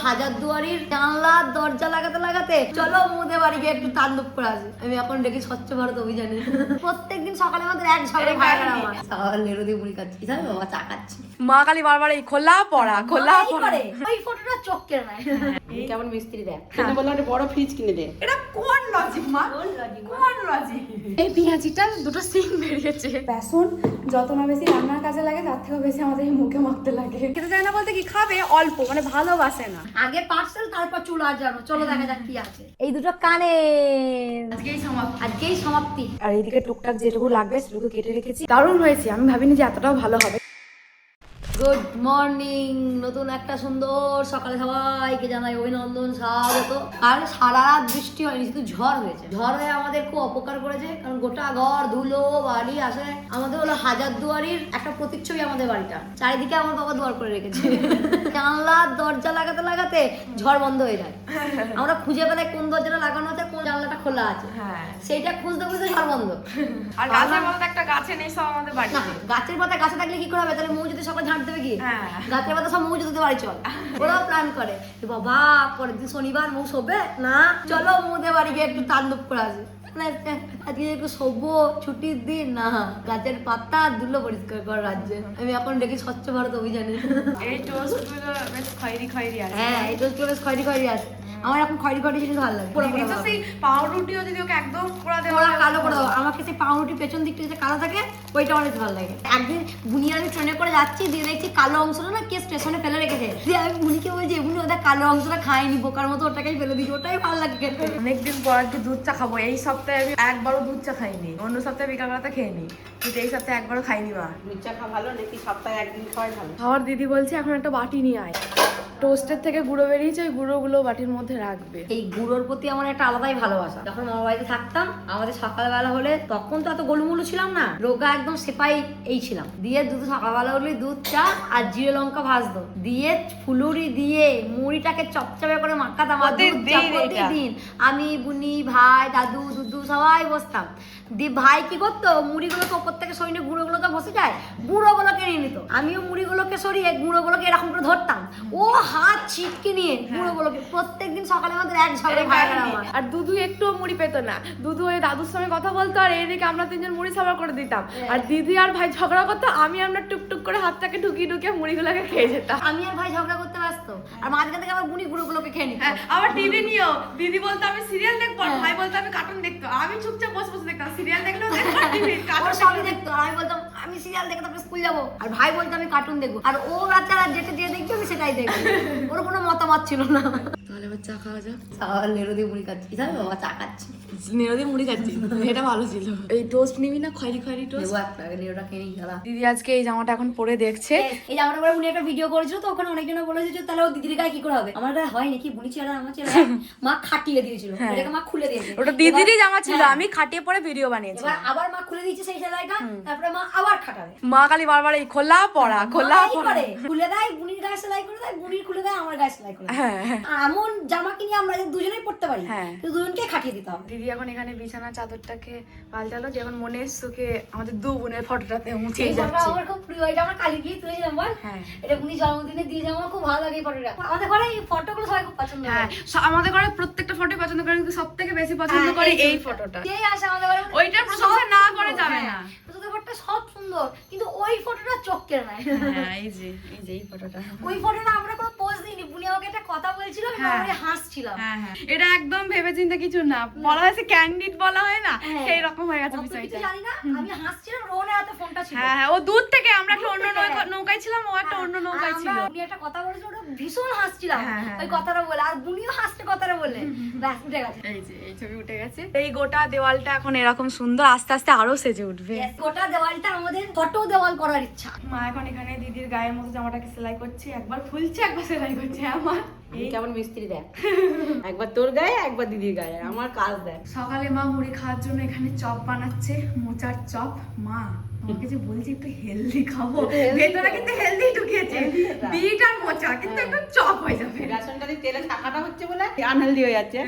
হাজারদুয়ারির জানলা দরজা লাগাতে লাগাতে চলো মুদের বাড়ি গিয়ে একটু তাণ্ডব করে আসি। আমি এখন দেখি স্বচ্ছ ভারত অভিযানে প্রত্যেকদিন সকালে আমাদের এক ঝগড়া ভাইরা আমার সকাল নেড়ু দিয়ে মুড়ি খাচ্ছি, জানো বাবা চা খাচ্ছি। মা খালি বারবার এই খোলা পড়া খোলা পড়া। ওই ফটোটা চোখ কেন নাই কেমন মিস্ত্রি দেখ, এটা বললাম একটা বড় ফ্রিজ কিনে দে। এটা কোন লজিক মা, কোন লজিক? এই পেঁয়াজিটা দুটো সিং বেরিয়েছে। বেসন যত না বেশি রান্নার কাজে লাগে তার থেকেও বেশি আমাদের এই মুখে মাখতে লাগে। খেতে চায় না বলতে কি খাবে অল্প, মানে ভালোবাসে না। আগে পার্সেল তারপর চুল আর জানো, চলো দেখা যাক কি আছে। এই দুটো কানে আজকেই সমাপ্তি। আর এইদিকে টুকটাক যেটুকু লাগবে সেটুকু কেটে রেখেছি। দারুণ হয়েছে, আমি ভাবিনি যে এতটাও ভালো হবে। গুড মর্নিং, নতুন একটা সুন্দর সকালে সবাইকে জানাই অভিনন্দন, স্বাগত। আর সারা রাত বৃষ্টি হয়নি, শুধু ঝড় হয়েছে। ঝড় হয়ে আমাদের খুব অপকার করেছে, কারণ গোটা ঘর ধুলো বাড়ি আসে। আমাদের হলো হাজারদুয়ারির একটা প্রতিচ্ছবি আমাদের বাড়িটা, চারিদিকে আমার বাবা দুয়ার করে রেখেছে। জানলা দরজা লাগাতে লাগাতে ঝড় বন্ধ হয়ে যায়। আমরা খুঁজে পেলে কোন দরজাটা লাগানো আছে, কোন জানলাটা খোলা আছে, সেইটা খুঁজতে খুঁজতে ঝড় বন্ধ। আর গাছের মধ্যে একটা গাছে নেই সব আমাদের বাড়ি। না, গাছের পাতা গাছে থাকলে কি করে হবে? তাহলে মৌ যদি সকাল ঝাঁট দেবে কি? গাছের পাতা সব মৌ যদি বাড়ি চল, ওরাও প্ল্যান করে বাবা পরের দিন শনিবার মৌ শোবে না, চলো মৌদের বাড়ি গিয়ে একটু তাণ্ডব করে আসি। আজকে একটু শোবো, ছুটির দিন না, গাছের পাতা ধুলো পরিষ্কার কর রাজ্যে। আমি এখন দেখি স্বচ্ছ ভারত অভিযানে। এই টোস্ট গুলো বেশ খয়েরি খয়েরি আছে। হ্যাঁ, এই টোস্ট বেশ খয়েরি খয়েরি আছে। আমার এখন খয়েরি খয়েরি জিনিস ভালো লাগে। দিদি তো সেই পাউরুটিও যদি ওকে একদম পোড়া দেওয়া ওরা কালো করে দাও, আমাকে সেই পাউরুটি পেছন দিকটা যে কালো থাকে ওইটা অনেক ভালো লাগে। একদিন বুনিয়া আমি ট্রেনে করে যাচ্ছি, দিয়ে দেখছি কালো অংশটা না কে স্টেশনে ফেলে রেখেছে। দিয়ে আমি বুনিকে বলছি বুনি ওদের কালো অংশটা খাইনি, বোকার মতো ওটাকেই ফেলে দিচ্ছি, ওটাই ভালো লাগে খেতে। অনেকদিন পর একটু দুধ চা খাবো। এই সপ্তাহে আমি একবারও দুধ চা খাইনি, অন্য সপ্তাহে বিকালবেলাতে খেয়ে নি, কিন্তু এই সপ্তাহে একবারও খাইনি। মা দুধ চা খাওয়া ভালো নাকি সপ্তাহে একদিন খাওয়াই ভালো? আমার দিদি বলছে এখন একটা বাটি নিয়ে আয়, টোস্টের থেকে গুঁড়ো বেরিয়েছে, ওই গুঁড়োগুলো বাটির মধ্যে রাখবে। এই গুঁড়োর প্রতি আমার একটা আলাদাই ভালোবাসা। যখন মামা বাড়িতে থাকতাম, আমাদের সকালবেলা হলে, তখন তো এত গোলুমুলু ছিলাম না, রোগা একদম সেপাই এই ছিলাম, দিয়ে দুধ সকালবেলা হলে দুধ চা আর জিরে লঙ্কা ভাজতো, দিয়ে ফুলুরি দিয়ে মুড়িটাকে চপচপে করে মাখাতাম। আর দুধ চা প্রতিদিন আমি, বুনি, ভাই, দাদু, দুদু সবাই বসতাম। দিয়ে ভাই কি করতো, মুড়িগুলোকে ওপর থেকে সরিয়ে গুঁড়োগুলো তো বসে যায়, গুঁড়োগুলোকে নিয়ে নিত। আমিও মুড়িগুলোকে সরিয়ে গুঁড়োগুলোকে এরকম করে ধরতাম, ও হাত ছিটকে নিয়ে গুঁড়োগুলোকে। প্রত্যেকদিন সকালে আমাদের এক ঝগড়া ভাইরা আমার। আর দুধু একটুও মুড়ি পেত না, দুধু ওই দাদুর সঙ্গে কথা বলতো আর এইদিকে আমরা তিনজন মুড়ি সাবার করে দিতাম। আর দিদি আর ভাই ঝগড়া করতো, আমি আমরা টুকটুক করে হাতটাকে ঢুকিয়ে ঢুকিয়ে মুড়িগুলোকে খেয়ে যেতাম। আমি আর ভাই ঝগড়া করতে ব্যস্ত, আর মাঝখান থেকে আমার বুনি গুঁড়োগুলোকে খেয়ে নিত। আবার টিভি নিও, দিদি বলতো আমি সিরিয়াল দেখবো, ভাই বলতো আমি কার্টুন দেখতো। আমি চুপচাপ বসে বসে দেখতাম, সিরিয়াল দেখলেও দেখতাম, টিভি ওর সবই দেখতো, আর আমি বলতাম আমি সিরিয়াল দেখে তারপরে স্কুল যাবো, আর ভাই বলতো আমি কার্টুন দেখবো। আর ও রাতে রাত যেটা দিয়ে দেখছি আমি সেটাই দেখবো, ওর কোনো মতামত ছিল না। তাহলে এবার চা খাওয়া যাক। সকাল নেড়ু দিয়ে মুড়ি খাচ্ছি, জানো বাবা চা খাচ্ছি। নেড়ো দিয়ে মুড়ি খাচ্ছি, এটা ভালো ছিল। এই টোস্ট নিবি না, খয়েরি খয়েরি টোস্ট? নেবো একটা, নেড়ুটা খেয়ে নিই দাদা। দিদি আজকে এই জামাটা এখন পরে দেখছে। এই জামাটা পরে উনি একটা ভিডিও করেছিল, তো ওখানে অনেকজনে বলেছে যে তাহলে ও দিদির গায়ে কি করে হবে। আমার গায়ে হয় নাকি, বুনি চেহারা আমার চেহারা মা খাটিয়ে দিয়েছিল, এটাকে মা খুলে দিয়েছে। ওটা দিদিরই জামা ছিল, আমি খাটিয়ে পরে ভিডিও বানিয়েছি। এবার আবার মা খুলে দিয়েছে সেই সেলাইটা, তারপরে মা আবার খাটাবে। মা খালি বারবার এই খোলা পড়া খোলা পড়া খুলে দেয়, বুনির গায়ে সেলাই করে দেয়, বুনির খুলে দেয়, আমার গায়ে সেলাই করে দেয়। হ্যাঁ হ্যাঁ। আর এমন জামা কিনে আমরা দুজনেই পড়তে পারি, হ্যাঁ। কিন্তু দুজনকে খাটিয়ে দিতে হবে। দিদি এখন এখানে বিছানা চাদরটাকে পাল্টালো, যেমন মনে এসছে আমাদের দু বোনের ফটোটাতে মুছে এই ফটোটা যাচ্ছে। আমার খুব প্রিয়, এটা আমরা কালী গিয়ে তুলেছিলাম বল। হ্যাঁ। এটা বুনি জন্মদিনে দিয়ে যাওয়া, আমার খুব ভালো লাগে এই ফটোটা। আমাদের ঘরে এই ফটোগুলো সবাই খুব পছন্দ করে। হ্যাঁ, আমাদের ঘরে প্রত্যেকটা ফটো পছন্দ করে, কিন্তু সবথেকে বেশি পছন্দ করে এই ফটোটা। যেই আসে আমাদের ঘরে ওইটার প্রশংসা না করে যাবে না। তোদের ফটোটা সব সুন্দর, কিন্তু ওই ফটোটা চোখ কেড়ে নেয়। হ্যাঁ, এই যে এই ফটোটা। ওই ফটোটা আমরা কোনো পোজ দিইনি, বুনি আমাকে একটা কথা বলছিল, আমি হাসছিলাম। হ্যাঁ হ্যাঁ, এটা একদম ভেবে চিন্তে কিছু না, বলা হয়েছে ক্যান্ডিড বলা হয় না, সেই রকম হয়ে গেছে বিষয়টা। জানি না, আমি হাসছিলাম, রোহনের হাতে ফোনটা ছিল। হ্যাঁ, ও দূর থেকে, আমরা একটা অন্য নৌকায় ছিলাম, ও একটা অন্য নৌকায় ছিল। বুনি একটা কথা বলেছিল, ওটা ভীষণ হাসছিলাম ওই কথাটা বলে, আর বুনিও হাসছে কথাটা বলে, ব্যাস উঠে গেছে। এই যে এই ছবি উঠে গেছে। এই গোটা দেওয়ালটা এখন এরকম সুন্দর, আস্তে আস্তে আরো সেজে উঠবে। গোটা দেওয়ালটা আমাদের ফটো দেওয়াল করার ইচ্ছা। মা এখন এখানে দিদির গায়ের মতো জামাটাকে সেলাই করছে, একবার খুলছে একবার সেলাই করছে। আমার কেমন মিস্ত্রি দেখ, একবার তোর গায়ে একবার দিদির গায়ে, আমার কাজ দেখ। সকালে মা মুড়ি খাওয়ার জন্য এখানে চপ বানাচ্ছে, মোচার চপ। মা আমাকে যে বলছি একটু হেলদি খাবো, ভেতরে কিন্তু হেলদি ঢুকিয়েছে, বিট আর মোচা, কিন্তু একটু চপ হয়ে যাবে। রেশনটা দিয়ে তেলে ছাকাটা হচ্ছে বলে আনহেলদি হয়ে যাচ্ছে,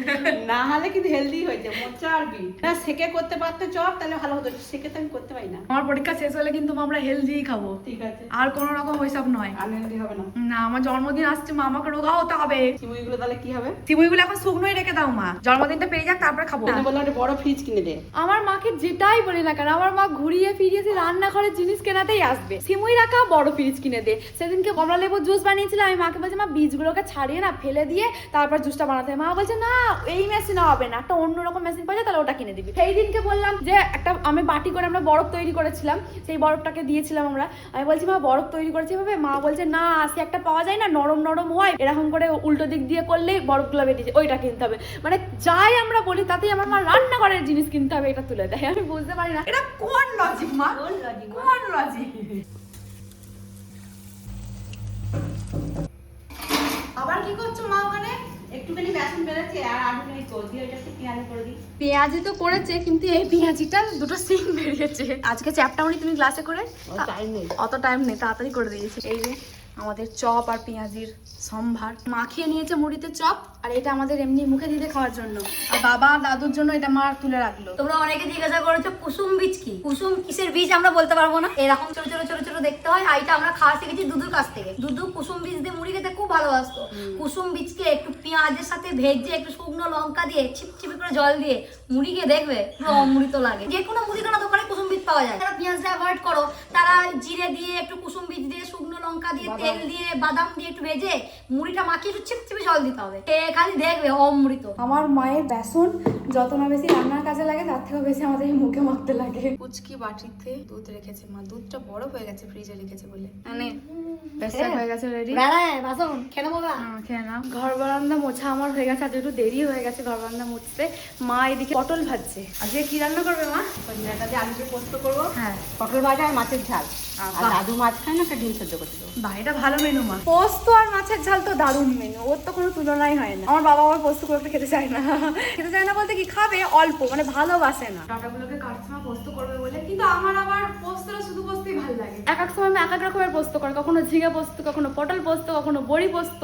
না হলে কিন্তু হেলদি হয়েছে, মোচা আর বিট। না সেকে করতে পারতো চপ তাহলে ভালো হতো, সেকে তো আমি করতে পারি না। আমার পরীক্ষা শেষ হলে কিন্তু আমরা হেলদিই খাবো, ঠিক আছে, আর কোনো রকম ওইসব নয়। আনহেলদি হবে না। না, আমার জন্মদিন আসছে মা, আমাকে রোগা হতে হবে। চিমুইগুলো তাহলে কি হবে? সিমুইগুলো এখন শুকনোই রেখে দাও মা, জন্মদিনটা পেয়ে যাক তারপরে খাবো। আমি বললাম একটা বড় ফ্রিজ কিনে দে। আমার মাকে যেটাই বলি না কেন, আমার মা ঘুরিয়ে ফিরিয়ে সেই রান্নাঘরের জিনিস কেনাতেই আসবে। সিমুই রাখা বড় ফ্রিজ কিনে দে। সেদিনকে কমলা লেবুর জুস বানিয়েছিলাম, আমি মাকে বলছি মা বীজগুলোকে ছাড়িয়ে না ফেলে দিয়ে তারপর জুসটা বানাতে হয়। মা বলছে না এই মেশিনে হবে না, একটা অন্যরকম মেশিন পাওয়া যায়, তাহলে ওটা কিনে দিবি। সেই দিনকে বললাম যে একটা আমি বাটি করে আমরা বরফ তৈরি করেছিলাম, সেই বরফটাকে দিয়েছিলাম আমরা। আমি বলছি মা বরফ তৈরি করেছি এভাবে, মা বলছে না সে একটা পাওয়া যায় না নরম নরম হয়, এরকম করে উল্টো দিক দিয়ে করলেই বরফগুলো বেরিয়ে, ওইটা কিনতে হবে। মানে যাই আমরা বলি তাতেই আমার মা রান্নাঘরের জিনিস কিনতে হবে এটা তুলে দেয়। আমি বুঝতে পারি না এটা কোন লজিক মা, কোন লজিক? আবার কি করছো মা ওখানে? একটুখানি বেসন বেড়েছে আর আলু নেই তো, দিয়ে ওইটা একটু পেঁয়াজি করে দিই। পেঁয়াজি তো করেছে, কিন্তু এই পেঁয়াজিটা দুটো সিং বেরিয়েছে। আজকে চ্যাপটাউনি তুমি গ্লাসে করে, টাইম নেই। অত টাইম নেই, তাড়াতাড়ি করে দিয়েছে। এই যে আমাদের চপ আর পেঁয়াজির সম্ভার মাখিয়ে নিয়েছে মুড়িতে চপ, আর এটা আমাদের এমনি মুখে দিতে খাওয়ার জন্য, আর বাবা দাদুর জন্য এটা মা তুলে রাখলো। তোমরা অনেকে জিজ্ঞাসা করেছো কুসুম বীজ কি, কুসুম কিসের বীজ আমরা বলতে পারবো না। এরকম ছোট ছোট ছোট ছোট দেখতে হয়, আর এটা আমরা খাওয়া শিখেছি দুধুর কাছ থেকে। দুধু কুসুম বীজ দিয়ে মুড়ি খেতে খুব ভালোবাসতো। কুসুম বীজকে একটু পেঁয়াজের সাথে ভেজে একটু শুকনো লঙ্কা দিয়ে ছিপছিপি করে জল দিয়ে মুড়ি খেয়ে দেখবে পুরো অমৃত লাগে। যে কোনো মুদিখানা দোকানে কুসুম বীজ পাওয়া যায়। তারা পেঁয়াজটা অ্যাভয়েড করো, তারা জিরে দিয়ে একটু কুসুম বীজ দিয়ে শুকনো লঙ্কা দিয়ে তেল দিয়ে বাদাম দিয়ে একটু ভেজে মুড়িটা মাখিয়ে একটু ছিপছিপি জল দিতে হবে, খালি দেখবে অমৃত। আমার মায়ের বেসন যত না বেশি রান্নার কাজে লাগে তার থেকেও বেশি আমাদের এই মুখে মাখতে লাগে। কুচকি বাটিতে দুধ রেখেছে মা, দুধটা বড় হয়ে গেছে ফ্রিজে রেখেছে বলে। মানে হয়ে গেছে রেডি, বাসন খেয়ে নেবো গা। খেয়ে নাও। ঘর বারান্দা মোছা আমার হয়ে গেছে, আজ একটু দেরি হয়ে গেছে ঘর বারান্দা মুছতে। মা এদিকে পটল ভাজছে। আজকে কি রান্না করবে মা? পনিরটা দিয়ে আলুকে পোস্ত করবো, হ্যাঁ পটল ভাজা আর মাছের ঝাল, আর দাদু মাছ খায় না, একটা ডিম সেদ্ধ করতে দেবো। বাহ, এটা ভালো মেনু মা। পোস্ত আর মাছের ঝাল তো দারুণ মেনু, ওর তো কোনো তুলনাই হয় না। আমার বাবা আবার পোস্ত করতে খেতে চায় না, খেতে চায় না বলতে কি খাবে অল্প, মানে ভালোবাসে না। ডাটাগুলোকে কাটছে মা পোস্ত করবে বলে, কিন্তু আমার আবার পোস্তটা শুধু পোস্তই ভালো লাগে। এক এক সময় আমি এক এক রকমের পোস্ত করে, কখনো ঝিঙে পোস্ত, কখনো পটল পোস্ত, কখনো বড়ি পোস্ত,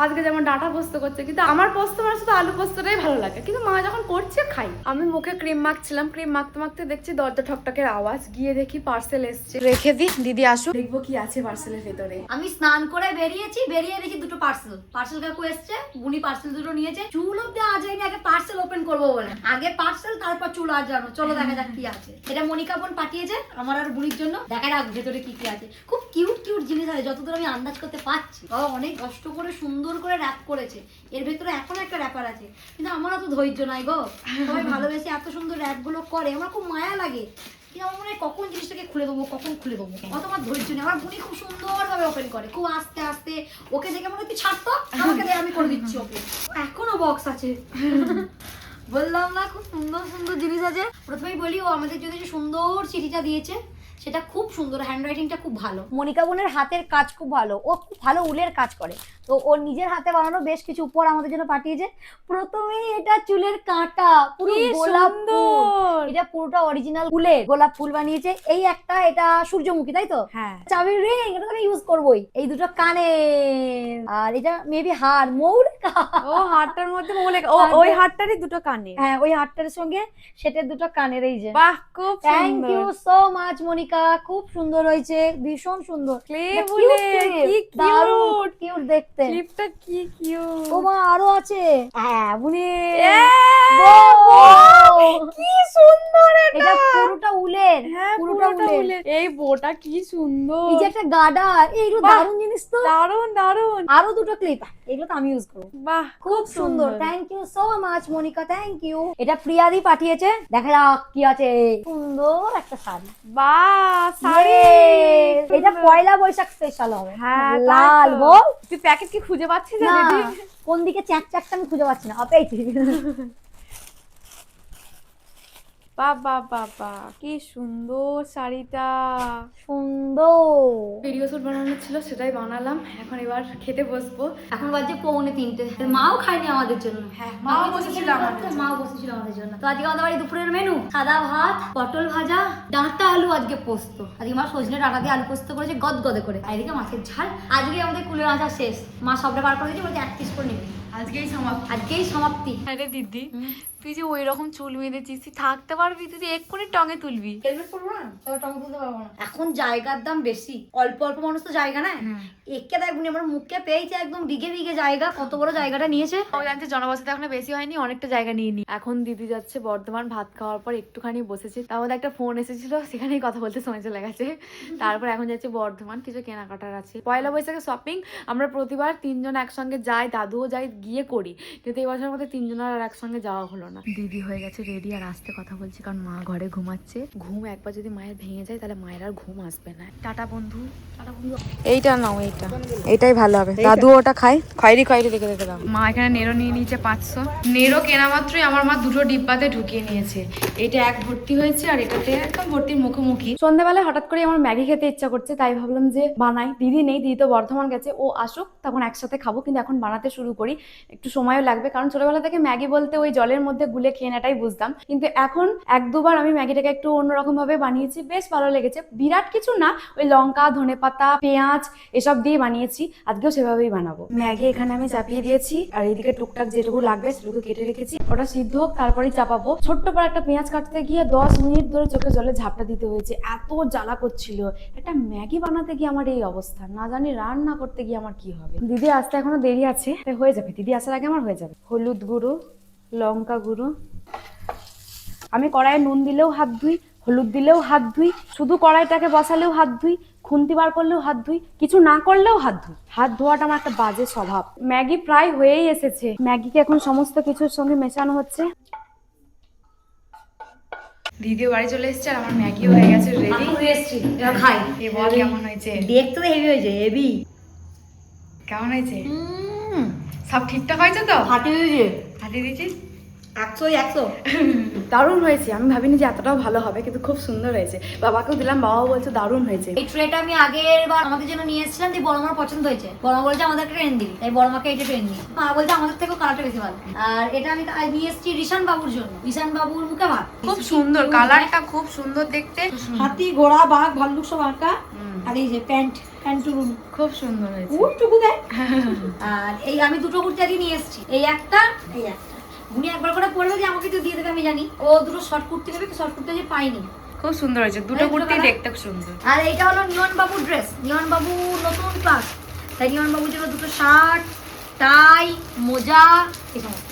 আজকে যেমন ডাটা পোস্ত করছে। কিন্তু আমার পোস্ত মানে শুধু আলু পোস্তটাই ভালো লাগে, কিন্তু মা যখন করছে খাই। আমি মুখে ক্রিম মাখছিলাম, ক্রিম মাখতে মাখতে দেখছি দরজা ঠকঠকের আওয়াজ, গিয়ে দেখি পার্সেল এসছে। রেখে দিই, দিদি আসুক, দেখবো কি আছে পার্সেলের ভেতরে। আমি স্নান করে বেরিয়েছি, বেরিয়ে দেখি দুটো পার্সেল কাকু এসছে, বুনি পার্সেল দুটো নিয়েছে। চুল অব্দি আজ হয়নি, আগে পার্সেল ওপেন করবো বলে, আগে পার্সেল তারপর চুল আজ জানো। চলো দেখা যাক কি আছে। এটা মনিকা বোন পাঠিয়েছে আমার আর বুনির জন্য, দেখা যাক ভেতরে কি কি আছে। খুব কিউট কিউট জিনিস আছে যতদূর আমি আন্দাজ করতে পারছি। বাবা অনেক কষ্ট করে সুন্দর করে র্যাপ করেছে, এর ভেতরে এখন একটা র্যাপার আছে, কিন্তু আমার অত ধৈর্য নাই গো। সবাই ভালোবেসে এত সুন্দর র্যাপ গুলো করে, আমার খুব মায়া লাগে। কিন্তু আমার মনে হয় কখন জিনিসটাকে খুলে দেবো, কখন খুলে দেবো, অত আমার ধৈর্য নেই। আমার বুনি খুব সুন্দরভাবে ওপেন করে, খুব আস্তে আস্তে। ওকে দেখে মনে হচ্ছে ছাড়তো, আমাকে দিয়ে আমি করে দিচ্ছি ওকে। এখনো বক্স আছে বললাম না, খুব সুন্দর সুন্দর জিনিস আছে। প্রথমেই বলি, ও আমাদের যদি সুন্দর চিঠিটা দিয়েছে সেটা খুব সুন্দর, হ্যান্ড রাইটিংটা খুব ভালো। মনিকা বোনের হাতের কাজ খুব ভালো, ও খুব ভালো উলের কাজ করে। তো ওর নিজের হাতে বানানো বেশ কিছু উপহার আমাদের জন্য পাঠিয়েছে। প্রথমেই এটা চুলের কাঁটা, পুরো গোলাপ ফুল, এটা পুরোটা অরিজিনাল ফুলে গোলাপ ফুল বানিয়েছে। এই একটা, এটা সূর্যমুখী তাই তো? হ্যাঁ। চাবির রিং, এটা তো আমি ইউজ করবোই। এই দুটো কানে, আর এটা মেবি হার, মৌর। ও হারটার মধ্যে ওই হারটারই দুটো কানে। হ্যাঁ, ওই হারটার সঙ্গে সেটার দুটো কানের। এই যে বাহ, খুব থ্যাংক সুন্দর। ইউ সো মাচ মনিকা, খুব সুন্দর হয়েছে, ভীষণ সুন্দর। ক্লে বলে কি কিউট, কিউট দেখতে। ক্লিপটা কি কিউট। ও মা আরো আছে। হ্যাঁ বুনি, কি সুন্দর এটা পুরোটা উলের। হ্যাঁ, পুরোটা উলের। এই বোটা কি সুন্দর। এই যে একটা গার্ডার, এইগুলো দারুণ জিনিস তো। দারুন দারুন। আরো দুটো ক্লিপ, এগুলো তো আমি ইউজ করবো। বাহ, খুব সুন্দর, thank you so much Monika, thank you. এটা প্রিয়াদি পাঠিয়েছে, দেখা যাক কি আছে। সুন্দর একটা শাড়ি, বাহ শাড়ি। এটা পয়লা বৈশাখ স্পেশাল হবে। হ্যাঁ, লাল বল। তুই প্যাকেট কি খুঁজে পাচ্ছিস না, না? কোন দিকে চ্যাক চ্যাকটা আমি খুঁজে পাচ্ছি না। পেয়েছি। বাবা বাবা কি সুন্দর শাড়িটা, সুন্দর। ভিডিও শুট বানানো ছিল, সেটাই বানালাম। এখন এবার খেতে বসবো। এখন বাজে 2:45। মাও খায়নি আমাদের জন্য। হ্যাঁ, মাও বসেছিল আমাদের জন্য। মাও বসেছিল আমাদের জন্য। তো আজকে আমাদের বাড়ি দুপুরের মেনু সাদা ভাত, পটল ভাজা, ডাঁটা আলু, আজকে পোস্ত। আজকে মা সজনে ডাঁটা দিয়ে আলু পোস্ত করেছে গদগদে করে। আর এদিকে মাছের ঝাল। আজকে আমাদের কুলের আচার শেষ, মা সবটা বার করে দিয়েছে, বলছে 1 পিস করে নিবি। আজকেই সমাপ্তি। আরে দিদি তুই যে ওই রকম চুল বেঁধেছিস তুই থাকতে পারবি, তুই এক্ষুনি টঙে তুলবি। হেলমেট পরবো না, তবে টমেটো তুলতে পারবো না। এখন জায়গার দাম বেশি, অল্প অল্প মানুষ তো জায়গা নেয়। একে দেখুন আমার মুখকে পেয়েছে একদম বিঘে বিঘে জায়গা, কত বড় জায়গাটা নিয়েছে। ও জানছে জনবসতি এখনো বেশি হয়নি, অনেকটা জায়গা নিয়ে নি। এখন দিদি যাচ্ছে বর্ধমান, ভাত খাওয়ার পর একটুখানি বসেছে, তার মধ্যে একটা ফোন এসেছিল, সেখানেই কথা বলতে সময় চলে গেছে। তারপর এখন যাচ্ছে বর্ধমান, কিছু কেনাকাটার আছে। পয়লা বৈশাখে শপিং আমরা প্রতিবার 3 জন একসঙ্গে যাই, দাদুও যাই, গিয়ে করি, কিন্তু এই বছরের মধ্যে 3 জনের আর একসঙ্গে যাওয়া হলো না। দিদি হয়ে গেছে রেডি আর আসতে কথা বলছি, কারণ মা ঘরে ঘুমাচ্ছে। ঘুম একবার যদি মায়ের ভেঙে যায় তাহলে মায়ের আর ঘুম আসবে না। টাটা বন্ধু, টাটা বন্ধু। এইটা নাও, এইটাই ভালো হবে। দাদু ওটা খাই, খয়েরি খয়েরি দেখে দেখে দাও। মা এখানে নেরো নিয়ে নিয়েছে 500। নেরো কেনা মাত্রই আমার মা দুটো ডিব্বাতে ঢুকিয়ে নিয়েছে। এটা এক ভর্তি হয়েছে আর এটাতে একদম ভর্তির মুখোমুখি। সন্ধ্যাবেলায় হঠাৎ করে আমার ম্যাগি খেতে ইচ্ছা করছে, তাই ভাবলাম যে বানাই। দিদি নেই, দিদি তো বর্ধমান গেছে, ও আসুক তখন একসাথে খাবো, কিন্তু এখন বানাতে শুরু করি, একটু সময়ও লাগবে। কারণ ছোটবেলা থেকে ম্যাগি বলতে ওই জলের মধ্যে গুলে খেয়ে নেটাই বুঝতাম, কিন্তু এখন 1-2 বার আমি ম্যাগিটাকে একটু অন্যরকম ভাবে বানিয়েছি, বেশ ভালো লেগেছে। বিরাট কিছু না, ওই লঙ্কা, ধনেপাতা, পেঁয়াজ এসব দিয়ে বানিয়েছি। আজকেও সেভাবেই বানাবো। ম্যাগি এখানে আমি চাপিয়ে দিয়েছি, আর এইদিকে টুকটাক যেটুকু লাগবে সেটুকু কেটে রেখেছি। ওটা সিদ্ধ হোক, তারপরেই চাপাবো। ছোট্ট পর একটা পেঁয়াজ কাটতে গিয়ে 10 মিনিট ধরে চোখে জলে ঝাপটা দিতে হয়েছে, এত জ্বালা করছিল। একটা ম্যাগি বানাতে গিয়ে আমার এই অবস্থা, না জানি রান্না করতে গিয়ে আমার কি হবে। দিদি আসতে এখনো দেরি আছে, তাই হয়ে যাবে, দিদি আসার আগে আমার হয়ে যাবে। হলুদ গুঁড়ো, লঙ্কা গুঁড়ো, আমি কড়াইয়ে নুন দিলেও হাত ধুই, হলুদ দিলেও হাত ধুই, শুধু কড়াইটাকে বসালেও হাত ধুই, খুন্তি বার করলেও হাত ধুই, কিছু না করলেও হাত ধুই। হাত ধোয়াটা আমার একটা বাজে স্বভাব। ম্যাগি প্রায় হয়েই এসেছে, ম্যাগিকে এখন সমস্ত কিছুর সঙ্গে মেশানো হচ্ছে। দিদিও বাড়ি চলে এসেছে আর আমার ম্যাগি হয়ে গেছে রেডি। এসছি, এবার খাই। এবার কেমন হয়েছে? দেখতে তো হেভি হয়েছে, হেভি। কেমন হয়েছে? সব ঠিকঠাক হয়েছে তো? ফাটিয়ে দিয়েছে, ফাটিয়ে দিয়েছিস? 100-100। দারুণ হয়েছে, আমি ভাবিনি যে এতটাও ভালো হবে, কিন্তু খুব সুন্দর হয়েছে। বাবাকেও দিলাম, বাবাও বলছে দারুণ হয়েছে। এই ট্রেটা আমি আগের বার আমাদের জন্য নিয়ে এসেছিলাম, দিয়ে বড় মার পছন্দ হয়েছে। বড় মা বলছে আমাদের একটা ট্রেন দিবি, তাই বড় মাকে এটা ট্রেন দিই। মা বলছে আমাদের থেকেও কালারটা বেশি ভালো। আর এটা আমি নিয়ে এসেছি রিশান বাবুর জন্য, রিশান বাবুর মুখে ভাত। খুব সুন্দর কালারটা, খুব সুন্দর দেখতে। হাতি, ঘোড়া, বাঘ, ভাল্লুক সব আঁকা। আর এই যে প্যান্টুরুন খুব সুন্দর হয়েছে। উঠটুকু দেয়। আর এই আমি দুটো কুর্তি আজকে নিয়ে এসেছি, এই একটা, এই একটা। উনি একবার করে পরবে যে আমাকে তো দিয়ে দেবে আমি জানি। ও দুটো শর্ট কুর্তি নেবে, শর্ট কুর্তি যে পাইনি। খুব সুন্দর হয়েছে, দুটো কুর্তি দেখতে খুব সুন্দর। আর এইটা হলো নিয়ন বাবুর ড্রেস, নিয়ন বাবু নতুন ক্লাস, তাই নিয়ন বাবুর জন্য দুটো শার্ট, টাই, মোজা এই সমস্ত।